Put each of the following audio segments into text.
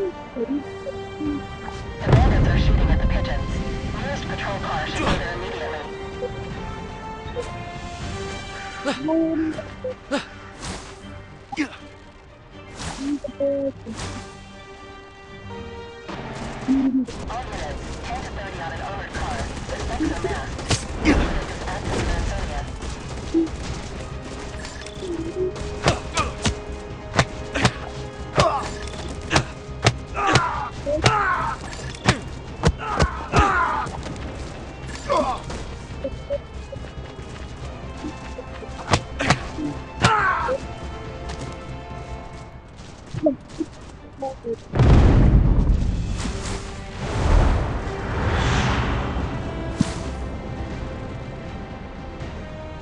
The bandits are shooting at the pigeons. Nearest patrol car should go there immediately. All units, 10 to 30 on an armored car. Suspects are masked. Unit is active in Ansonia.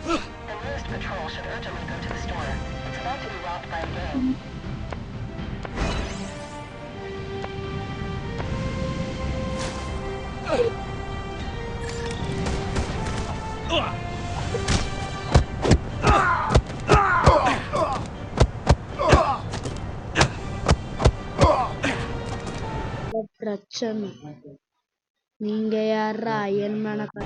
The nearest patrol should urgently go to the store. It's about to be robbed by a gang. பிரச்சனை நீங்க யாரா என் மனக்க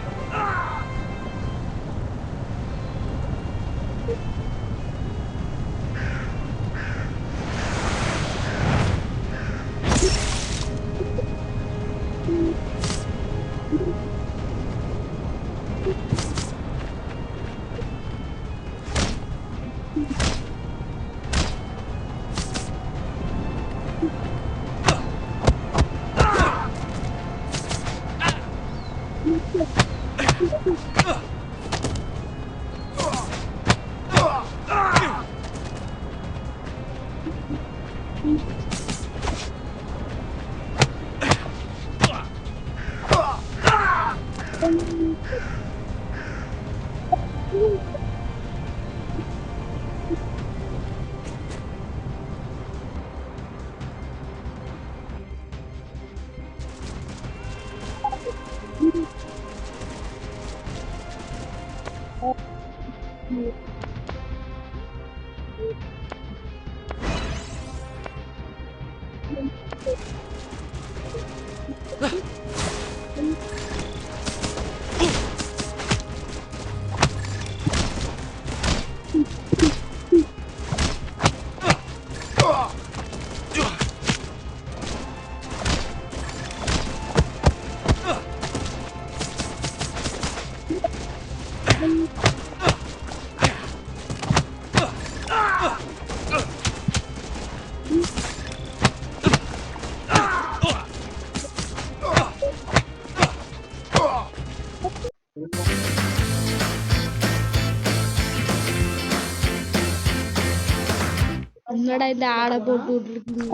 என்னடா இந்த ஆடை போட்டு விட்டுருக்கீங்க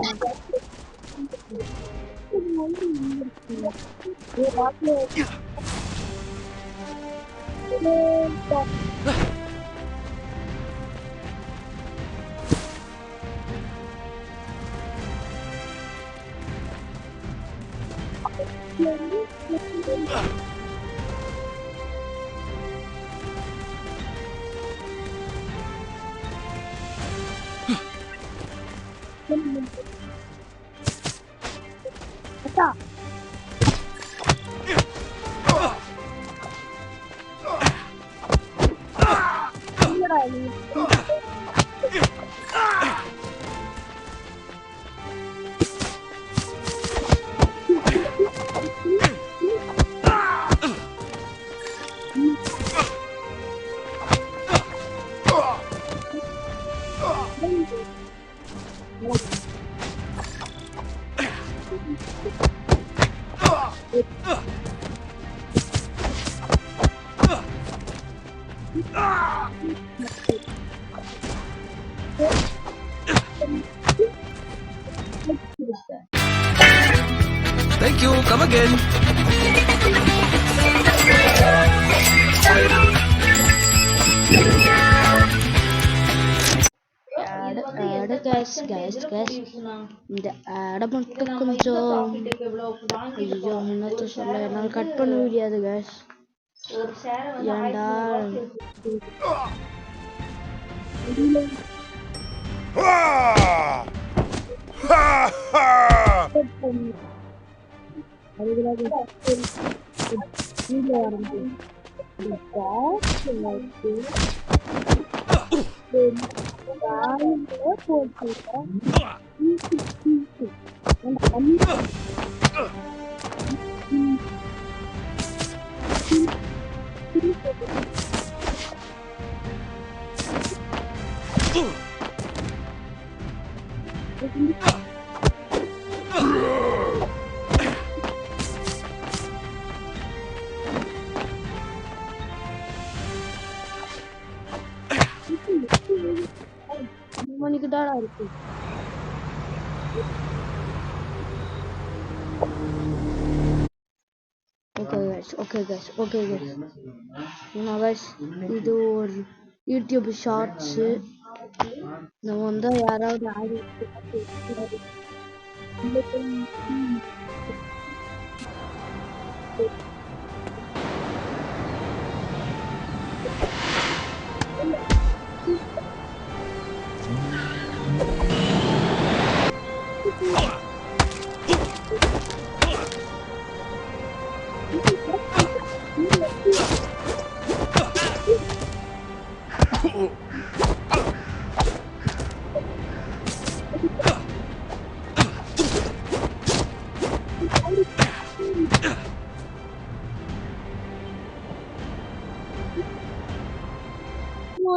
Thank you. Come again. guys இந்த ஆடை மட்டும் கொஞ்சம் ஐயோ என்னத்த சொல்ல என்னால் கட் பண்ண முடியாது guys ஏன்டா மணிக்குதாடா இருக்கு. Okay guys. Guys, இது ஒரு யூடியூப் ஷார்ட்ஸ். நம்ம வந்து யாராவது ஆடி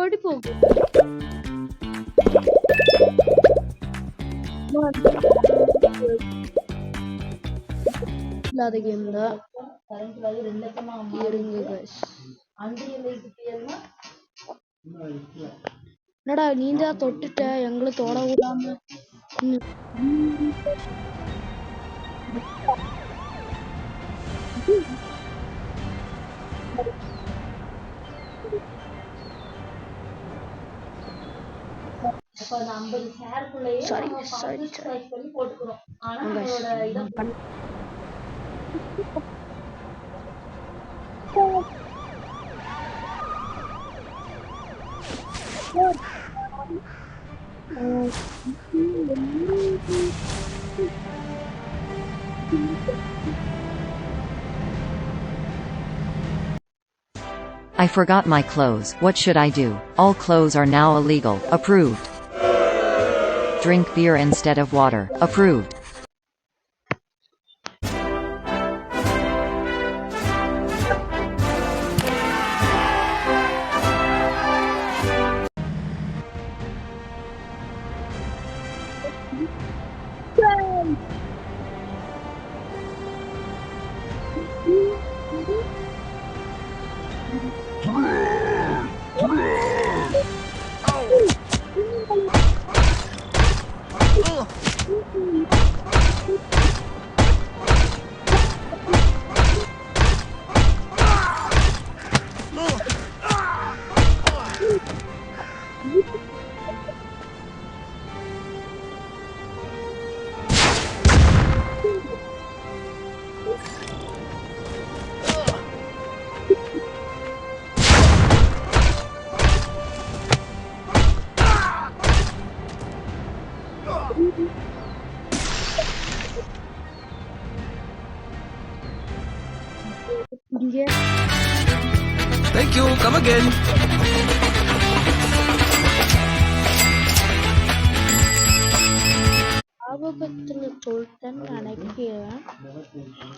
ஓடி போகும். இல்லாத கேம் தான். இருங்க guys. என்னடா நீந்தா தொட்டுட்ட எங்களை தொட விடாம. Sorry. I forgot my clothes. What should I do? All clothes are now illegal. Approved. Drink beer instead of water. Approved. Thank you. Come again. ஆபத்துல சொல்லிட்டேன்னு நினைக்கிறேன்.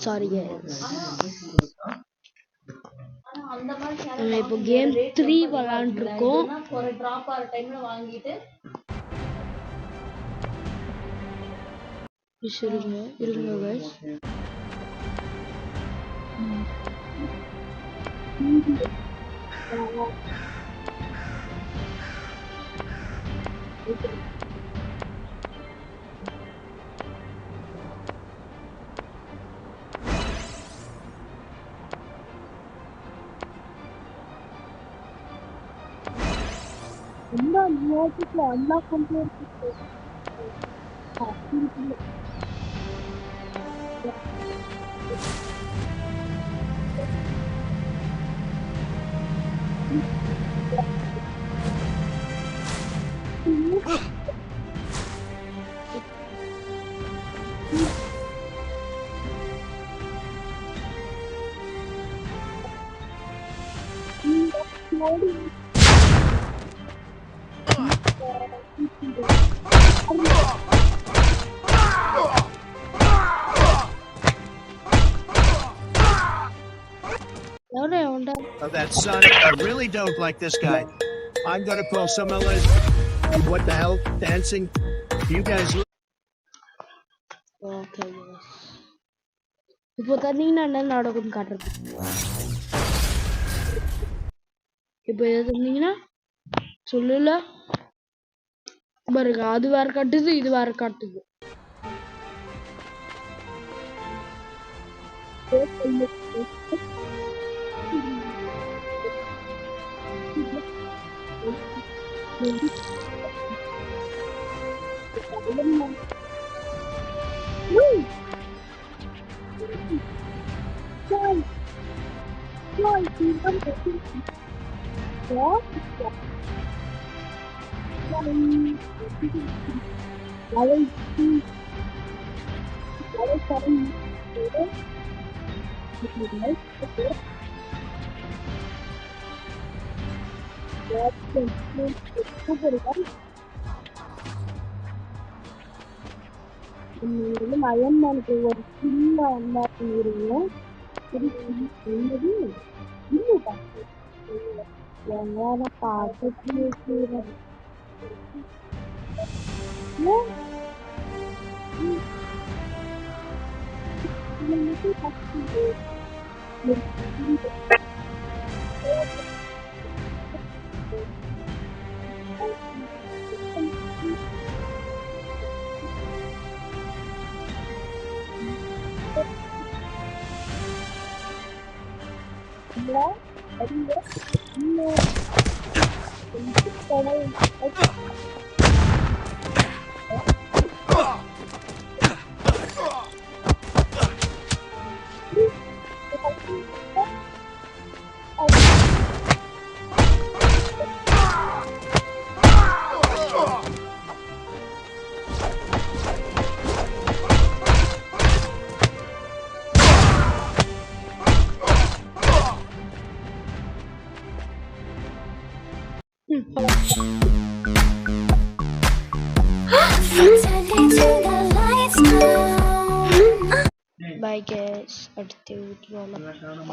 சாரி நம்ம இப்போ கேம் 3 விளையாண்டுருக்கோம். இருங்க guys. unlock Of that Sonic, I really don't like this guy. I'm gonna call some other. What the hell? Dancing? You guys. Okay இப்போ தந்தீங்கன்னா என்ன நடக்கும்னு காட்டுறது. இப்போ எது தந்தீங்கன்னா சொல்லல பாருங்க, அது வேற காட்டுது, இது வேற காட்டுது. அயன்மேனுக்கு ஒரு சின்ன அம்மாக்கு இருங்க பார்த்து Bye guys, அடுத்த வீடியோல